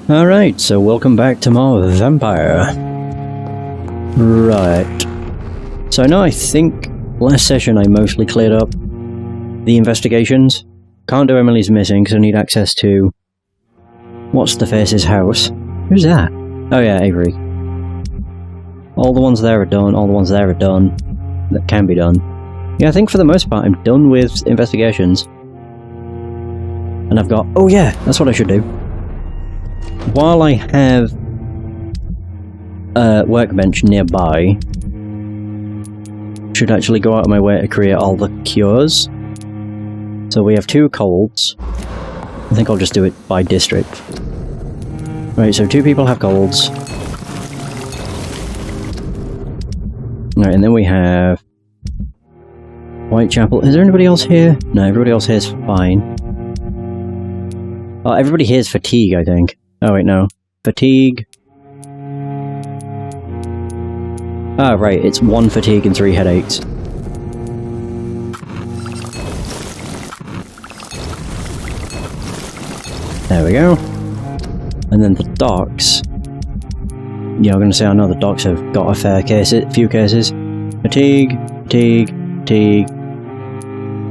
Alright, so welcome back to more Vampyr. Right. So now I think last session I mostly cleared up the investigations. Can't do Emily's missing because I need access to... What's the face's house? Who's that? Oh yeah, Avery. All the ones there are done, all the ones there are done. That can be done. Yeah, I think for the most part I'm done with investigations. And I've got... Oh yeah, that's what I should do. While I have a workbench nearby, should actually go out of my way to create all the cures. So we have 2 colds. I think I'll just do it by district. Right, so 2 people have colds. Right, and then we have Whitechapel. Is there anybody else here? No, everybody else here is fine. Oh, everybody here is fatigue, I think. Oh wait, no. Fatigue. Ah, right, it's 1 fatigue and 3 headaches. There we go. And then the docs. Yeah, I'm gonna say I know the docs have got a few cases. Fatigue, fatigue, fatigue,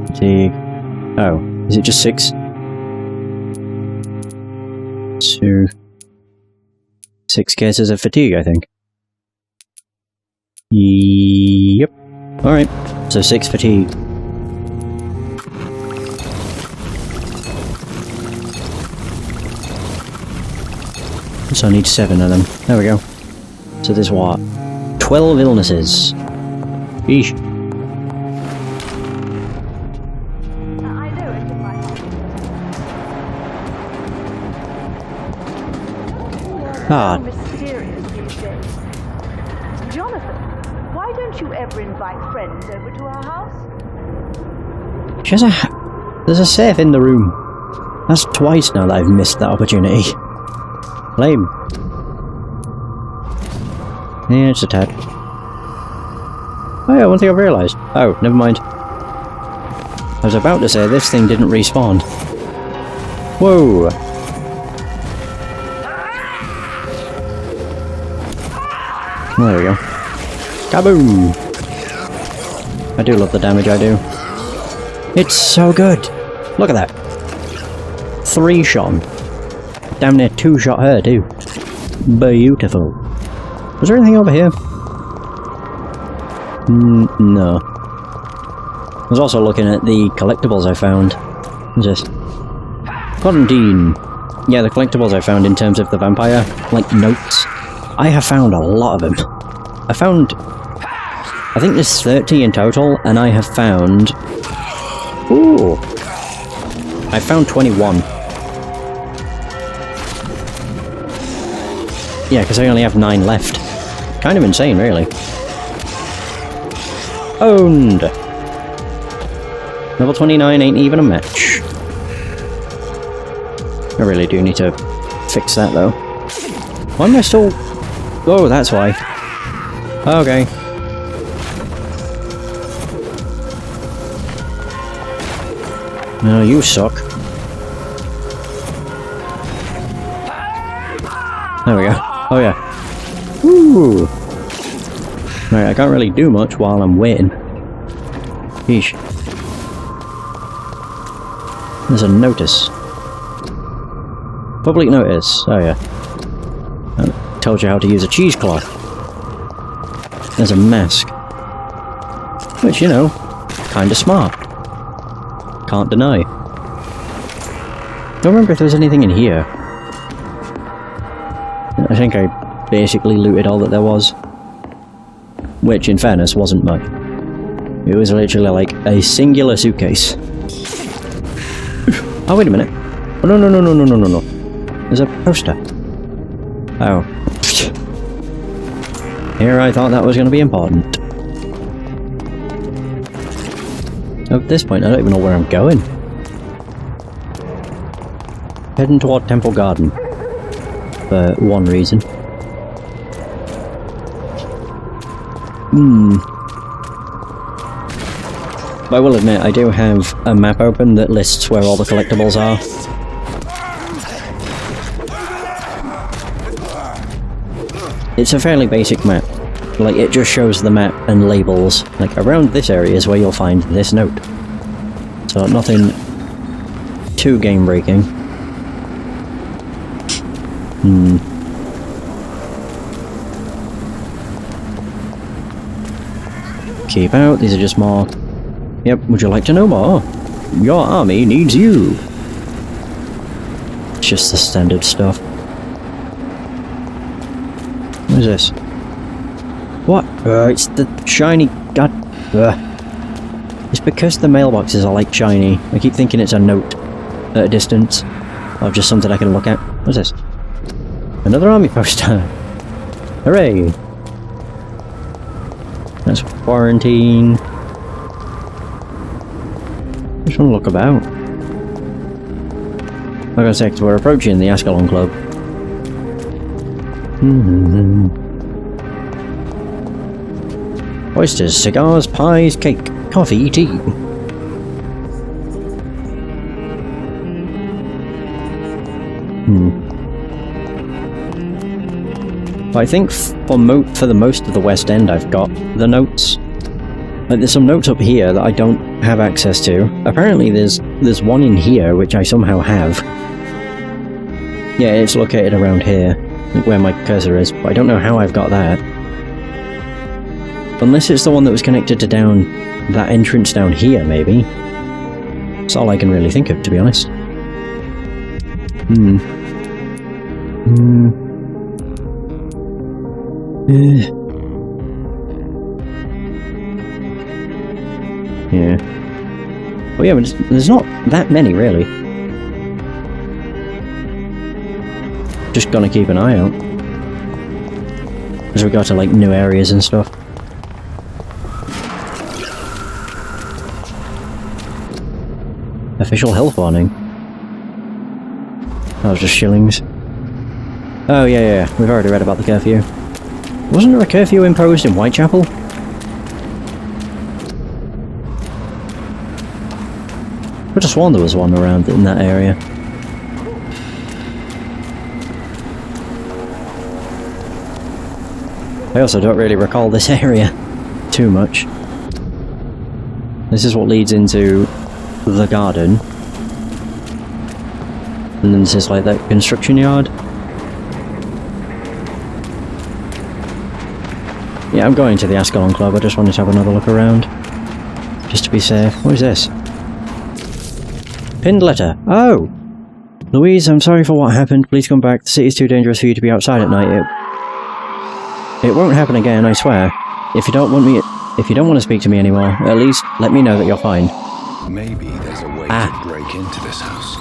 fatigue. Oh, is it just 6? 6 cases of fatigue, I think. Yep. Alright, so 6 fatigue. So I need 7 of them. There we go. So there's what? 12 illnesses. Eesh. Ah. Mysterious these days. Jonathan, why don't you ever invite friends over to our house? There's a safe in the room. That's twice now that I've missed that opportunity. Lame. Yeah, it's a tad. Oh yeah, one thing I've realised. Oh, never mind. I was about to say this thing didn't respawn. Whoa! There we go. Kaboom! I do love the damage I do. It's so good! Look at that! 3-shot him. Damn near 2-shot her too. Beautiful. Was there anything over here? No. I was also looking at the collectibles I found. What's this? Quarantine! Yeah, the collectibles I found in terms of the vampire, like notes. I have found a lot of them. I think there's 30 in total, and I have found... Ooh! I found 21. Yeah, because I only have 9 left. Kind of insane, really. Owned! Level 29 ain't even a match. I really do need to fix that, though. Why am I still... Oh, that's why. Okay. No, you suck. There we go. Oh yeah. Woo! Right, I can't really do much while I'm waiting. Yeesh. There's a notice. Public notice. Oh yeah. Told you how to use a cheesecloth. There's a mask. Which, you know, kinda smart. Can't deny. Don't remember if there was anything in here. I think I basically looted all that there was. Which, in fairness, wasn't much. It was literally like a singular suitcase. Oh, wait a minute. Oh, no. There's a poster. Oh. Here I thought that was going to be important. At this point, I don't even know where I'm going. Heading toward Temple Garden. For one reason. But I will admit, I do have a map open that lists where all the collectibles are. it's a fairly basic map. Like, it just shows the map and labels. Like, around this area is where you'll find this note. So, nothing too game-breaking. Keep out, these are just more... Yep, would you like to know more? Your army needs you. It's just the standard stuff. What is this? What? It's the shiny... God... It's because the mailboxes are like shiny. I keep thinking it's a note at a distance. Or just something I can look at. What's this? Another army poster. Hooray! That's quarantine. Just want to look about. Like I said, we're approaching the Ascalon Club. Oysters, cigars, pies, cake, coffee, tea. I think for the most of the West End I've got the notes. Like, there's some notes up here that I don't have access to. Apparently there's one in here which I somehow have. Yeah, it's located around here, like where my cursor is, but I don't know how I've got that. Unless it's the one that was connected to that entrance down here, maybe. That's all I can really think of, to be honest. Yeah. Oh yeah, but there's not that many, really. Just gonna keep an eye out. As we go to, like, new areas and stuff. Official health warning. That was just shillings. Oh yeah, we've already read about the curfew. Wasn't there a curfew imposed in Whitechapel? I could have sworn there was one around in that area. I also don't really recall this area too much. This is what leads into the garden. And then this is like that construction yard. Yeah, I'm going to the Ascalon Club, I just wanted to have another look around. Just to be safe. What is this? Pinned letter. Oh! Louise, I'm sorry for what happened. Please come back. The city's too dangerous for you to be outside at night. It won't happen again, I swear. If you don't want to speak to me anymore, at least let me know that you're fine. Maybe there's a way to break into this house.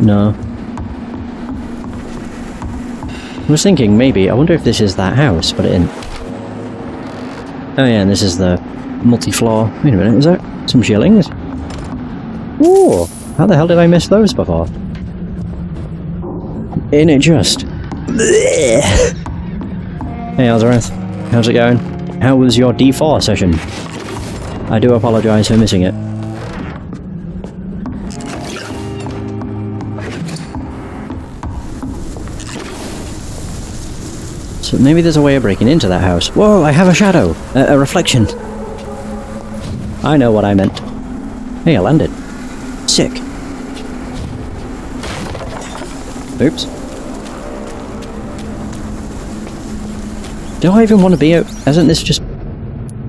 No. I was thinking, maybe, I wonder if this is that house, but it isn't. Oh yeah, and this is the multi-floor. Wait a minute, is that some shillings? Ooh, how the hell did I miss those before? Ain't it just? Hey, Elzareth. How's it going? How was your D4 session? I do apologise for missing it. So maybe there's a way of breaking into that house. Whoa, I have a shadow! A reflection! I know what I meant. Hey, I landed. Sick. Oops. Do I even want to be out? Hasn't this just...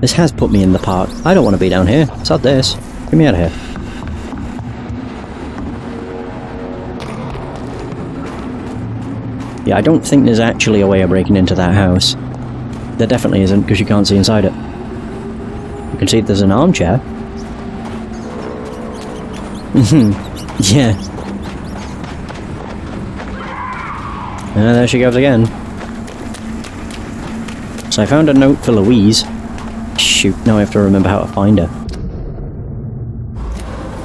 This has put me in the park. I don't want to be down here. Sod this. Get me out of here. Yeah, I don't think there's actually a way of breaking into that house. There definitely isn't, because you can't see inside it. You can see there's an armchair. Yeah. And there she goes again. So I found a note for Louise. Shoot, now I have to remember how to find her.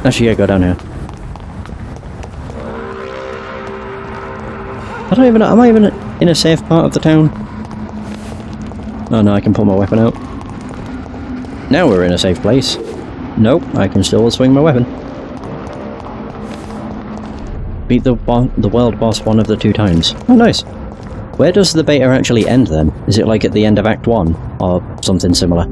Actually, yeah, go down here. Am I even in a safe part of the town? Oh no, I can pull my weapon out. Now we're in a safe place. Nope, I can still swing my weapon. Beat the world boss one of the 2 times. Oh, nice. Where does the beta actually end then? Is it like at the end of Act 1? Or something similar?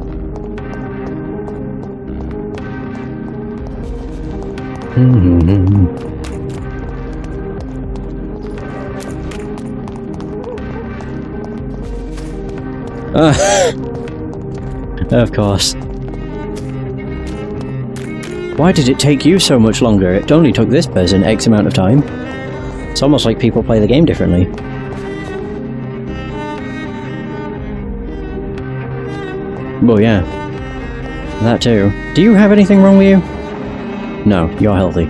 Of course. Why did it take you so much longer? It only took this person X amount of time. It's almost like people play the game differently. Well, yeah. That too. Do you have anything wrong with you? No, you're healthy.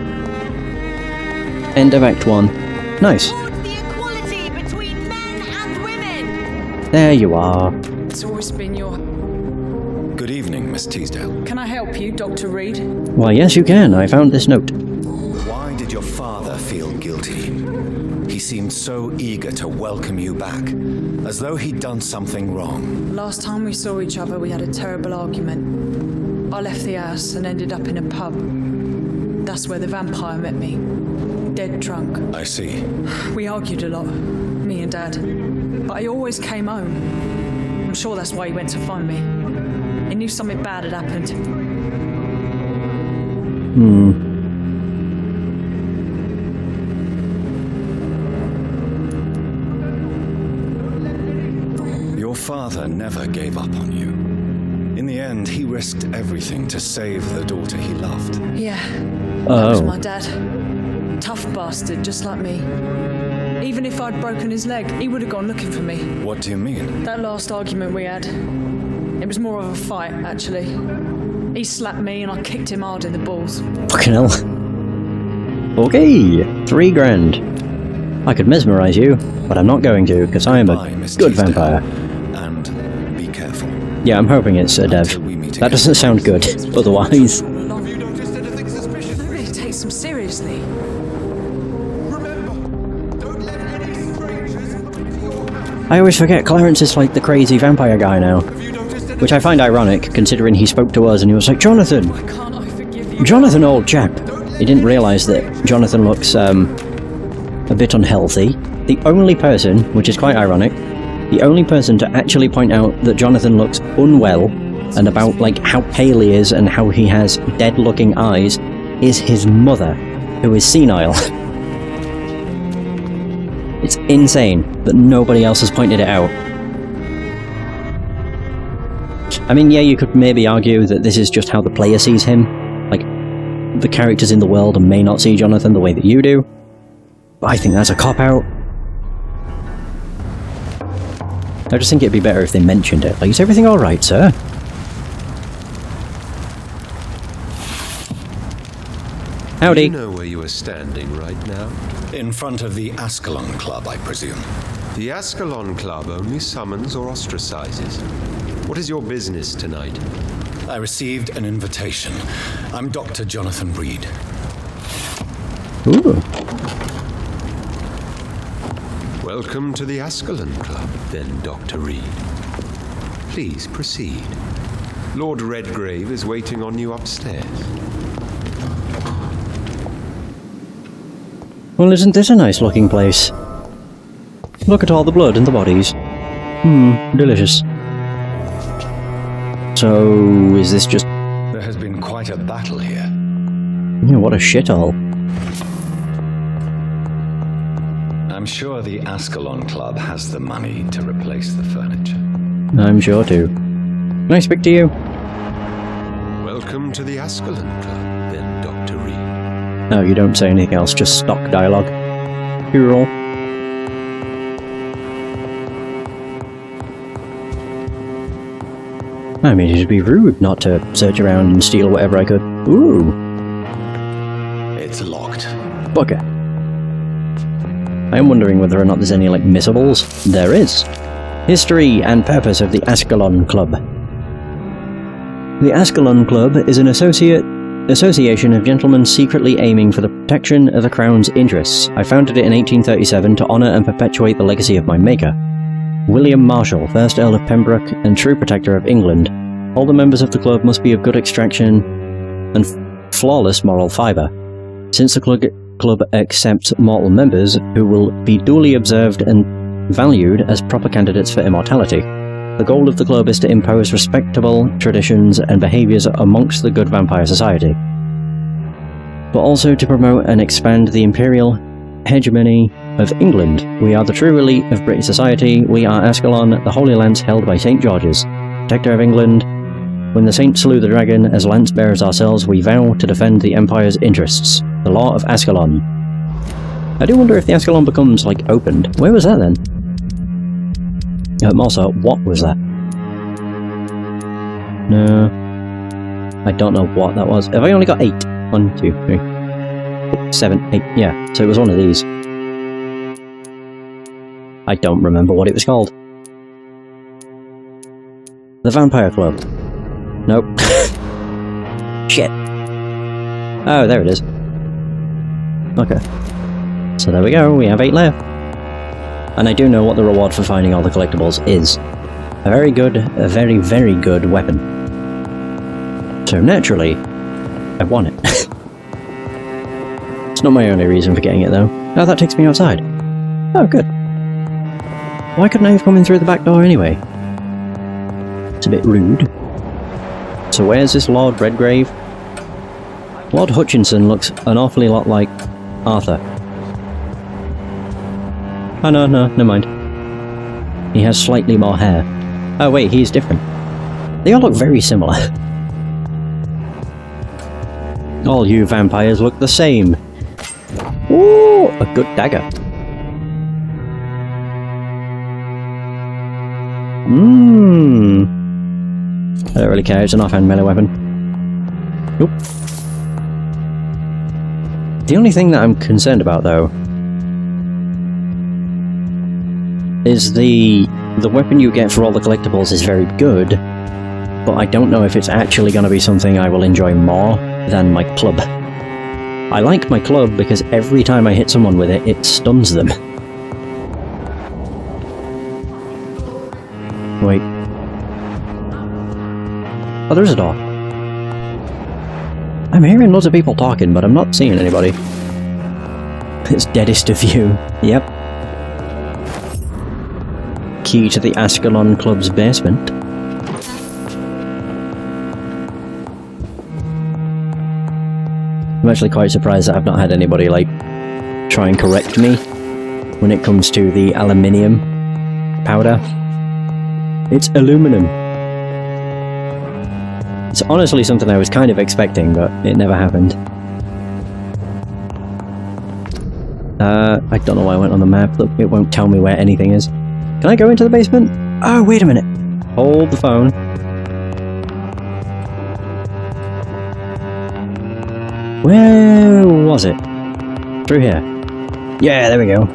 End of Act 1. Nice. The equality between men and women. There you are. It's always been your... Good evening, Miss Teasdale. Can I help you, Dr. Reid? Why, yes you can. I found this note. Why did your father feel guilty? He seemed so eager to welcome you back, as though he'd done something wrong. Last time we saw each other, we had a terrible argument. I left the house and ended up in a pub. That's where the vampire met me. Dead drunk. I see. We argued a lot, me and Dad. But he always came home. I'm sure that's why he went to find me. He knew something bad had happened. Your father never gave up on you. In the end, he risked everything to save the daughter he loved. Yeah, that was Oh. my dad. Tough bastard, just like me. Even if I'd broken his leg, he would have gone looking for me. What do you mean? That last argument we had, it was more of a fight, actually. He slapped me and I kicked him hard in the balls. Fucking hell. Okay, 3 grand. I could mesmerize you, but I'm not going to, because I am Goodbye, a Miss good Teasdale. vampire. And be careful. Yeah, I'm hoping it's a dev. Until we meet That again. doesn't sound good, otherwise. Nobody takes him seriously. I always forget Clarence is like the crazy vampire guy now. Which I find ironic, considering he spoke to us and he was like, Jonathan! Why can't I forgive you? Jonathan, old chap! He didn't realise that Jonathan looks, a bit unhealthy. The only person, which is quite ironic, the only person to actually point out that Jonathan looks unwell and about, like, how pale he is and how he has dead-looking eyes is his mother, who is senile. It's insane that nobody else has pointed it out. I mean, yeah, you could maybe argue that this is just how the player sees him. Like, the characters in the world may not see Jonathan the way that you do. But I think that's a cop-out. I just think it'd be better if they mentioned it. Like, is everything alright, sir? Howdy. You know where you are standing right now? In front of the Ascalon Club, I presume. The Ascalon Club only summons or ostracizes. What is your business tonight? I received an invitation. I'm Dr. Jonathan Reid. Ooh. Welcome to the Ascalon Club, then, Dr. Reid. Please proceed. Lord Redgrave is waiting on you upstairs. Well, isn't this a nice looking place? Look at all the blood and the bodies. Delicious. So, is this just... There has been quite a battle here. Yeah, what a shithole. I'm sure the Ascalon Club has the money to replace the furniture. I'm sure too. Can I speak to you? Welcome to the Ascalon Club, then, Dr. Reid. No, you don't say anything else, just stock dialogue. Cool. I mean, it'd be rude not to search around and steal whatever I could. Ooh, It's locked. bugger. I am wondering whether or not there's any, like, missables. There is. History and purpose of the Ascalon Club. The Ascalon Club is an association of gentlemen secretly aiming for the protection of the Crown's interests. I founded it in 1837 to honour and perpetuate the legacy of my maker. William Marshall, 1st Earl of Pembroke and true protector of England. All the members of the club must be of good extraction and flawless moral fibre. Since the club accepts mortal members who will be duly observed and valued as proper candidates for immortality, the goal of the club is to impose respectable traditions and behaviours amongst the good vampire society, but also to promote and expand the imperial hegemony of England. We are the true elite of British society. We are Ascalon, the Holy Lance held by St. George's, protector of England. When the saints slew the dragon, as lance bearers ourselves, we vow to defend the Empire's interests. The law of Ascalon. I do wonder if the Ascalon becomes, like, opened. Where was that then? Also, what was that? No. I don't know what that was. Have I only got 8? 1, 2, 3, 7, 8. Yeah, so it was one of these. I don't remember what it was called. The Vampire Club. Nope. Shit. Oh, there it is. Okay. So there we go, we have 8 left. And I do know what the reward for finding all the collectibles is. A very, very good weapon. So naturally, I want it. It's not my only reason for getting it though. Oh, that takes me outside. Oh, good. Why couldn't I have come in through the back door anyway? It's a bit rude. So where's this Lord Redgrave? Lord Hutchinson looks an awfully lot like Arthur. Oh no, never mind. He has slightly more hair. Oh wait, he's different. They all look very similar. All you vampires look the same. Ooh, a good dagger. I don't really care, it's an offhand melee weapon. Oop. The only thing that I'm concerned about, though, is the weapon you get for all the collectibles is very good, but I don't know if it's actually going to be something I will enjoy more than my club. I like my club because every time I hit someone with it, it stuns them. Wait. Oh, there's a door. I'm hearing loads of people talking, but I'm not seeing anybody. It's deadest of view. Yep. Key to the Ascalon Club's basement. I'm actually quite surprised that I've not had anybody, like, try and correct me when it comes to the aluminium powder. It's aluminum. It's honestly something I was kind of expecting, but it never happened. I don't know why I went on the map. Look, it won't tell me where anything is. Can I go into the basement? Oh, wait a minute. Hold the phone. Where was it? Through here. Yeah, there we go.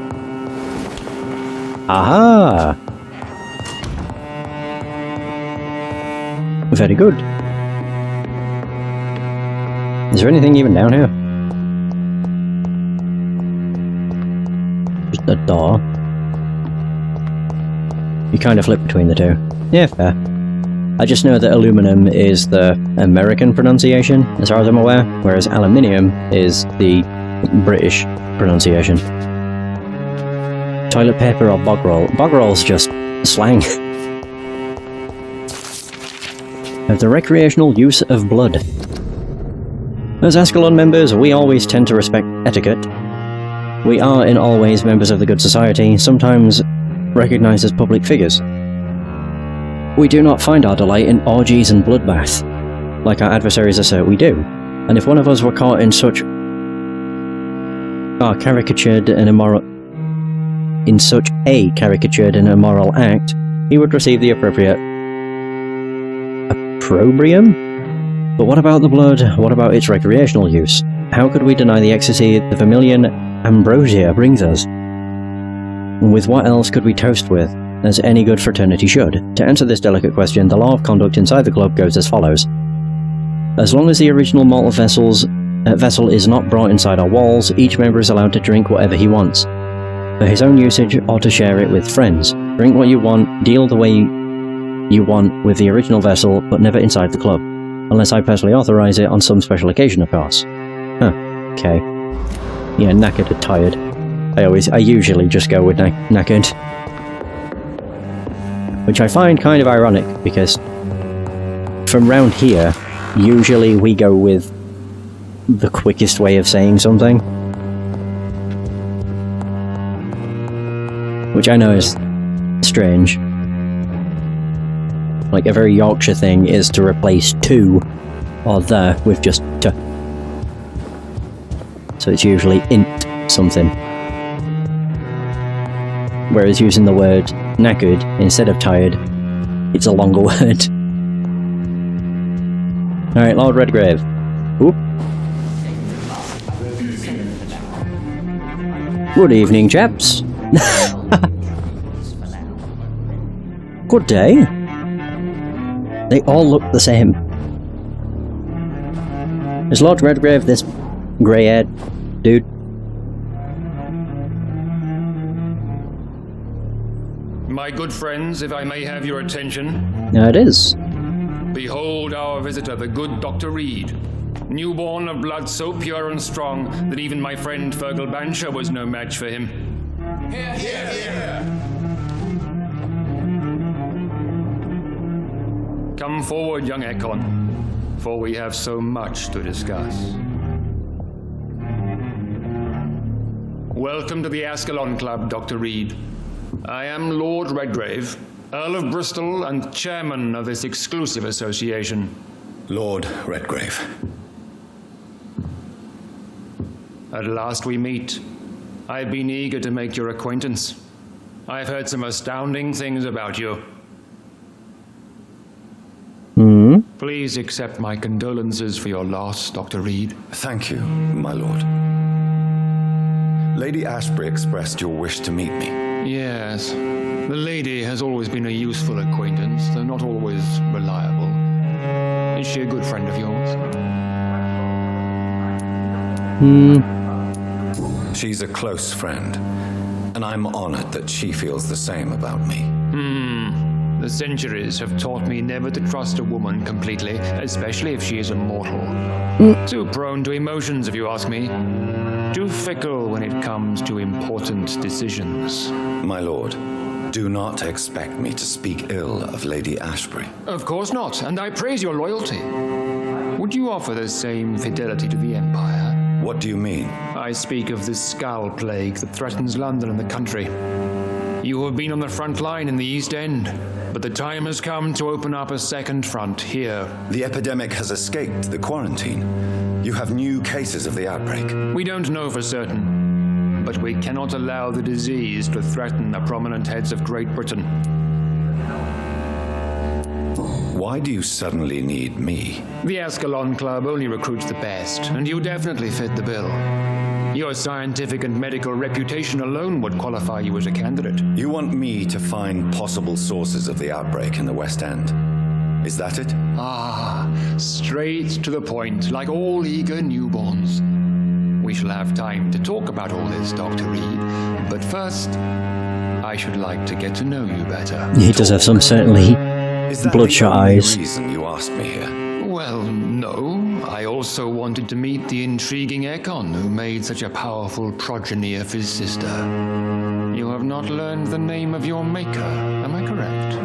Aha! Very good. Is there anything even down here? Just a door. You kind of flip between the two. Yeah, fair. I just know that aluminum is the American pronunciation, as far as I'm aware, whereas aluminium is the British pronunciation. Toilet paper or bog roll? Bog roll's just slang. Of the recreational use of blood. As Ascalon members, we always tend to respect etiquette. We are in all ways members of the good society, sometimes recognised as public figures. We do not find our delight in orgies and bloodbath, like our adversaries assert we do, and if one of us were caught in such a caricatured and immoral act, he would receive the appropriate opprobrium? But what about the blood? What about its recreational use? How could we deny the ecstasy the vermilion ambrosia brings us? With what else could we toast with, as any good fraternity should? To answer this delicate question, the law of conduct inside the club goes as follows. As long as the original mortal vessel is not brought inside our walls, each member is allowed to drink whatever he wants, for his own usage or to share it with friends. Drink what you want, deal the way you want with the original vessel, but never inside the club. Unless I personally authorize it on some special occasion, of course. Huh, okay. Yeah, knackered or tired. I usually just go with knackered. Which I find kind of ironic, because from round here, usually we go with the quickest way of saying something. Which I know is strange. Like, a very Yorkshire thing is to replace to or the with just t. So it's usually int something. Whereas using the word knackered instead of tired, it's a longer word. Alright, Lord Redgrave. Oop. Good evening, chaps. Good day. They all look the same. Is Lord Redgrave this grey-haired dude? My good friends, if I may have your attention. Yeah, it is. Behold our visitor, the good Dr. Reid. Newborn of blood so pure and strong that even my friend Fergal Bansher was no match for him. Hear, hear, hear. Come forward, young Ekon, for we have so much to discuss. Welcome to the Ascalon Club, Dr. Reid. I am Lord Redgrave, Earl of Bristol and chairman of this exclusive association. Lord Redgrave. At last we meet. I've been eager to make your acquaintance. I've heard some astounding things about you. Please accept my condolences for your loss, Dr. Reid. Thank you, my lord. Lady Ashbury expressed your wish to meet me. Yes. The lady has always been a useful acquaintance, though not always reliable. Is she a good friend of yours? She's a close friend, and I'm honored that she feels the same about me. The centuries have taught me never to trust a woman completely, especially if she is a mortal. Too prone to emotions, if you ask me. Too fickle when it comes to important decisions. My lord, do not expect me to speak ill of Lady Ashbury. Of course not, and I praise your loyalty. Would you offer the same fidelity to the Empire? What do you mean? I speak of the Skull Plague that threatens London and the country. You have been on the front line in the East End, but the time has come to open up a second front here. The epidemic has escaped the quarantine. You have new cases of the outbreak. We don't know for certain, but we cannot allow the disease to threaten the prominent heads of Great Britain. Why do you suddenly need me? The Ascalon Club only recruits the best, and you definitely fit the bill. Your scientific and medical reputation alone would qualify you as a candidate. You want me to find possible sources of the outbreak in the West End. Is that it? Ah, straight to the point, like all eager newborns. We shall have time to talk about all this, Dr. Reid. But first, I should like to get to know you better. He does have some certainly bloodshot eyes. Is that the only reason you asked me here? Well, no. I also wanted to meet the intriguing Ekon who made such a powerful progeny of his sister. You have not learned the name of your maker, am I correct?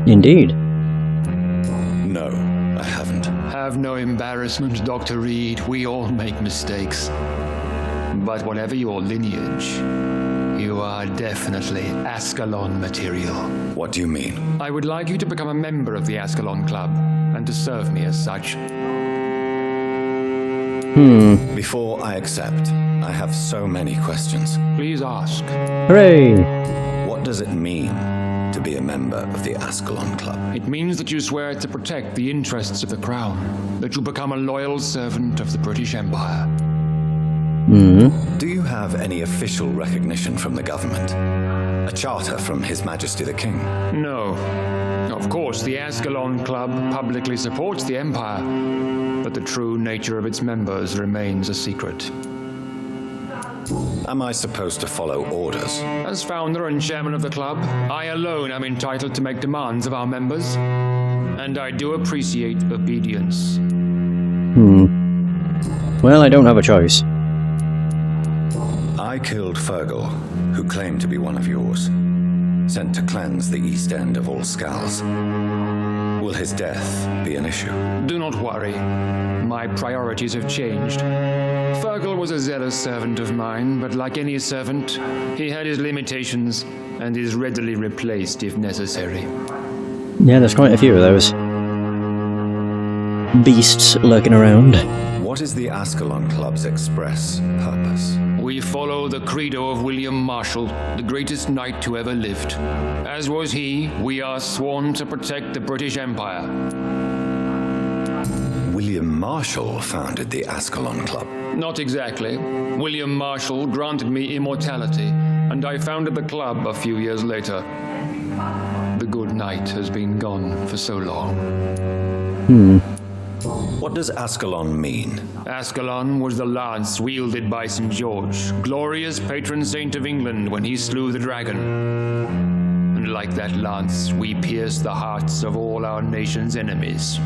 Indeed. No, I haven't. Have no embarrassment, Dr. Reid. We all make mistakes. But whatever your lineage, you are definitely Ascalon material. What do you mean? I would like you to become a member of the Ascalon Club, and to serve me as such. Before I accept, I have so many questions. Please ask. Hooray! What does it mean to be a member of the Ascalon Club? It means that you swear to protect the interests of the Crown, that you become a loyal servant of the British Empire. Do you have any official recognition from the government? A charter from His Majesty the King? No. Of course, the Ascalon Club publicly supports the Empire, but the true nature of its members remains a secret. Am I supposed to follow orders? As founder and chairman of the club, I alone am entitled to make demands of our members. and I do appreciate obedience. Well, I don't have a choice. I killed Fergal, who claimed to be one of yours, sent to cleanse the East End of all skulls. Will his death be an issue? Do not worry. My priorities have changed. Fergal was a zealous servant of mine, but like any servant, he had his limitations and is readily replaced if necessary. Yeah, there's quite a few of those beasts lurking around. What is the Ascalon Club's express purpose? We follow the credo of William Marshall, the greatest knight who ever lived. As was he, we are sworn to protect the British Empire. William Marshall founded the Ascalon Club. Not exactly. William Marshall granted me immortality, and I founded the club a few years later. The good knight has been gone for so long. What does Ascalon mean? Ascalon was the lance wielded by St. George, glorious patron saint of England when he slew the dragon. And like that lance, we pierce the hearts of all our nation's enemies.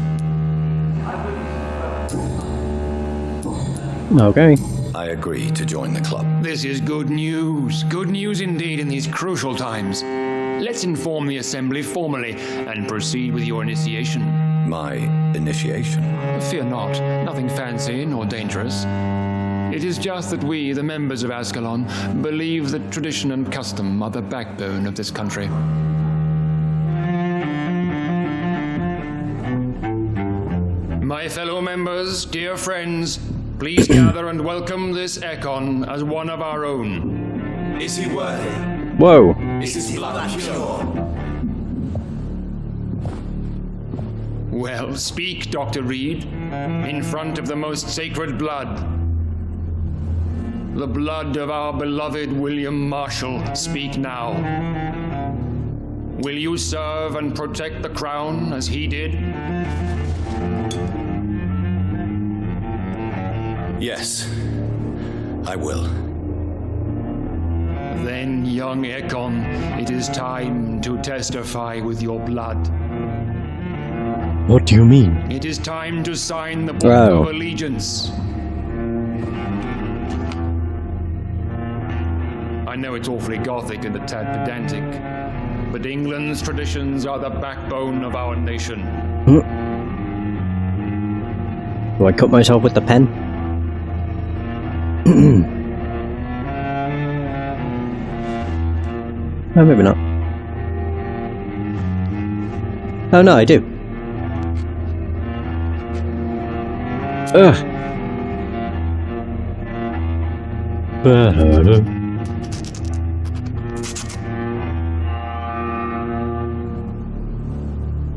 Okay. I agree to join the club. This is good news. Good news indeed in these crucial times. Let's inform the assembly formally and proceed with your initiation. My initiation? Fear not, nothing fancy nor dangerous. It is just that we, the members of Ascalon, believe that tradition and custom are the backbone of this country. My fellow members, dear friends, please gather and welcome this Ekon as one of our own. Is he worthy? Whoa. Is his blood pure? Well, speak, Dr. Reid, in front of the most sacred blood. The blood of our beloved William Marshall. Speak now. Will you serve and protect the crown as he did? Yes, I will. Then, young Ekon, it is time to testify with your blood. What do you mean? It is time to sign the Book of Allegiance. I know it's awfully gothic and a tad pedantic, but England's traditions are the backbone of our nation. Do I cut myself with the pen? Oh, maybe not. Oh no, I do. Ugh.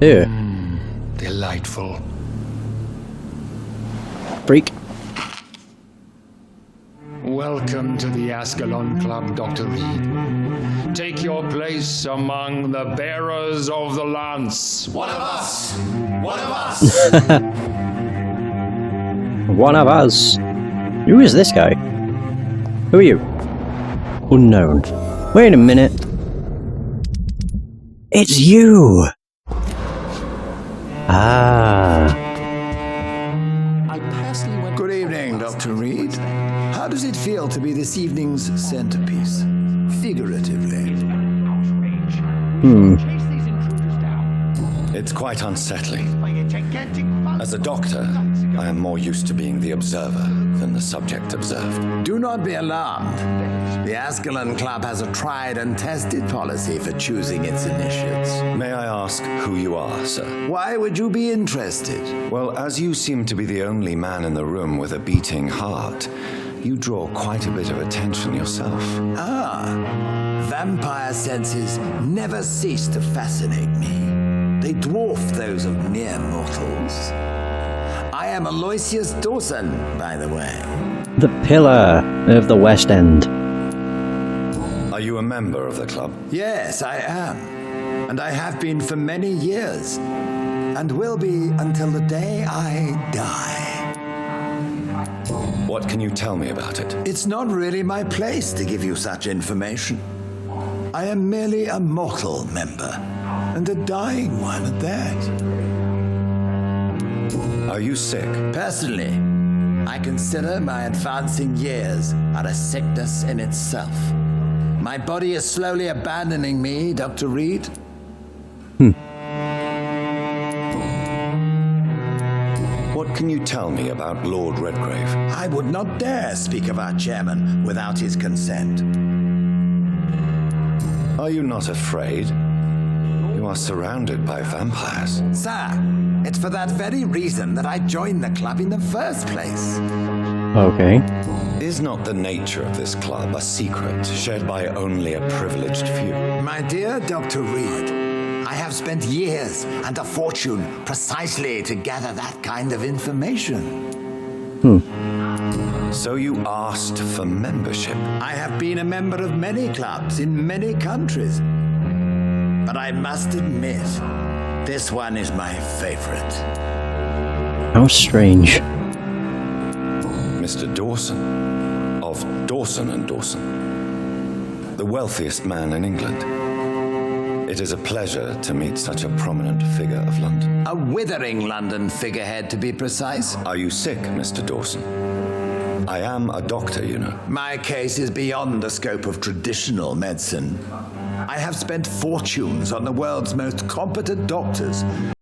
Here. Delightful. Freak. Welcome to the Ascalon Club, Dr. Reid. Take your place among the bearers of the lance. One of us! One of us! One of us. Who is this guy? Who are you? Unknown. Wait a minute. It's you! Ah. Good evening, Dr. Reid. How does it feel to be this evening's centerpiece? Figuratively. It's quite unsettling. As a doctor, I am more used to being the observer than the subject observed. Do not be alarmed. The Ascalon Club has a tried and tested policy for choosing its initiates. May I ask who you are, sir? Why would you be interested? Well, as you seem to be the only man in the room with a beating heart, you draw quite a bit of attention yourself. Vampire senses never cease to fascinate me. They dwarf those of mere mortals. I am Aloysius Dawson, by the way. The pillar of the West End. Are you a member of the club? Yes, I am. And I have been for many years. And will be until the day I die. What can you tell me about it? It's not really my place to give you such information. I am merely a mortal member, and a dying one at that. Are you sick? Personally, I consider my advancing years are a sickness in itself. My body is slowly abandoning me, Dr. Reid. What can you tell me about Lord Redgrave? I would not dare speak of our chairman without his consent. Are you not afraid? You are surrounded by vampires. Sir, it's for that very reason that I joined the club in the first place. Okay. Is not the nature of this club a secret shared by only a privileged few? My dear Dr. Reid, I have spent years and a fortune precisely to gather that kind of information. So you asked for membership? I have been a member of many clubs in many countries. But I must admit, this one is my favorite. How strange. Mr. Dawson, of Dawson and Dawson, the wealthiest man in England. It is a pleasure to meet such a prominent figure of London. A withering London figurehead, to be precise. Are you sick, Mr. Dawson? I am a doctor, you know. My case is beyond the scope of traditional medicine. I have spent fortunes on the world's most competent doctors